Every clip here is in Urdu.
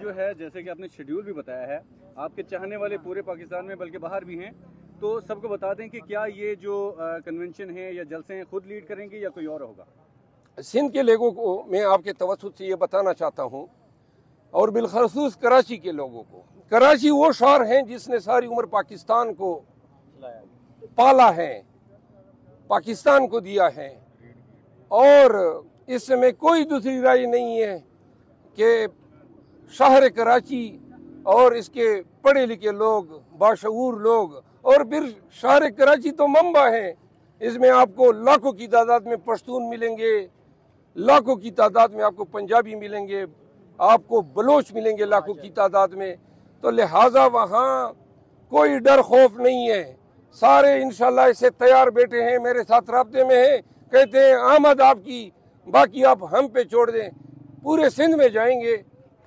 جو ہے جیسے کہ آپ نے شیڈیول بھی بتایا ہے، آپ کے چاہنے والے پورے پاکستان میں بلکہ باہر بھی ہیں، تو سب کو بتا دیں کہ کیا یہ جو کنونشن ہے یا جلسے ہیں خود لیڈ کریں گے یا کوئی اور ہوگا؟ سندھ کے لوگوں کو میں آپ کے توسط سے یہ بتانا چاہتا ہوں، اور بالخصوص کراچی کے لوگوں کو، کراچی وہ شہر ہیں جس نے ساری عمر پاکستان کو پالا ہے، پاکستان کو دیا ہے، اور اس میں کوئی دوسری رائے نہیں ہے کہ شہر کراچی اور اس کے پڑھے لکھے لوگ، باشعور لوگ، اور پھر شہر کراچی تو منبع ہے، اس میں آپ کو لاکھوں کی تعداد میں پشتون ملیں گے، لاکھوں کی تعداد میں آپ کو پنجابی ملیں گے، آپ کو بلوچ ملیں گے لاکھوں کی تعداد میں، تو لہٰذا وہاں کوئی ڈر خوف نہیں ہے، سارے انشاءاللہ اسے تیار بیٹھے ہیں، میرے ساتھ رابطے میں ہیں، کہتے ہیں آمد آپ کی، باقی آپ ہم پہ چھوڑ دیں، پورے سندھ میں جائیں گے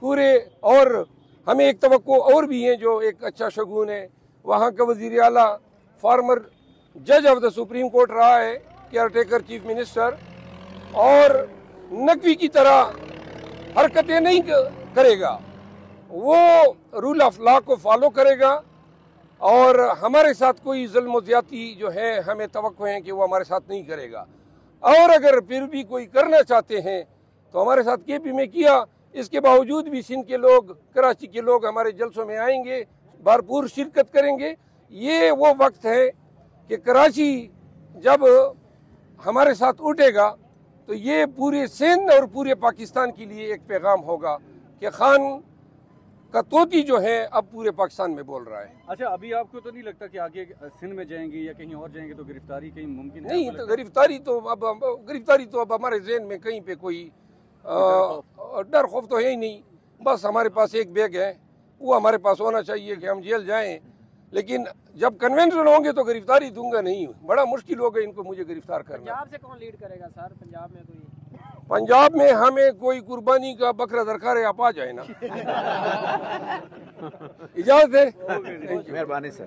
پورے، اور ہمیں ایک توقع اور بھی ہے جو ایک اچھا شگون ہے، وہاں کا وزیر اعلیٰ فارمر جج آف دا سپریم کورٹ رہا ہے، کیئر ٹیکر چیف منسٹر، اور نقوی کی طرح حرکتیں نہیں کرے گا، وہ رول آف لا کو فالو کرے گا، اور ہمارے ساتھ کوئی ظلم و زیادتی جو ہے ہمیں توقع ہے کہ وہ ہمارے ساتھ نہیں کرے گا، اور اگر پھر بھی کوئی کرنا چاہتے ہیں تو ہمارے ساتھ کے پی میں کیا، اس کے باوجود بھی سندھ کے لوگ، کراچی کے لوگ ہمارے جلسوں میں آئیں گے، بھرپور شرکت کریں گے۔ یہ وہ وقت ہے کہ کراچی جب ہمارے ساتھ اٹھے گا تو یہ پورے سندھ اور پورے پاکستان کے لیے ایک پیغام ہوگا کہ خان کا طوطی جو ہے اب پورے پاکستان میں بول رہا ہے۔ اچھا، ابھی آپ کو تو نہیں لگتا کہ آگے سندھ میں جائیں گے یا کہیں اور جائیں گے تو گرفتاری کہیں ممکن ہے؟ نہیں، تو گرفتاری تو اب ہمارے ذہن میں کہیں پہ کوئی ڈر خوف تو ہے ہی نہیں، بس ہمارے پاس ایک بیگ ہے، وہ ہمارے پاس ہونا چاہیے کہ ہم جیل جائیں، لیکن جب کنونشن ہوں گے تو گرفتاری دوں گا نہیں، بڑا مشکل ہوگا ان کو مجھے گرفتار کرنا۔ پنجاب سے کون لیڈ کرے گا سر؟ پنجاب میں پنجاب میں ہمیں کوئی قربانی کا بکرا درکار ہے، آپ آ جائیں نا۔ اجازت ہے، مہربانی سر۔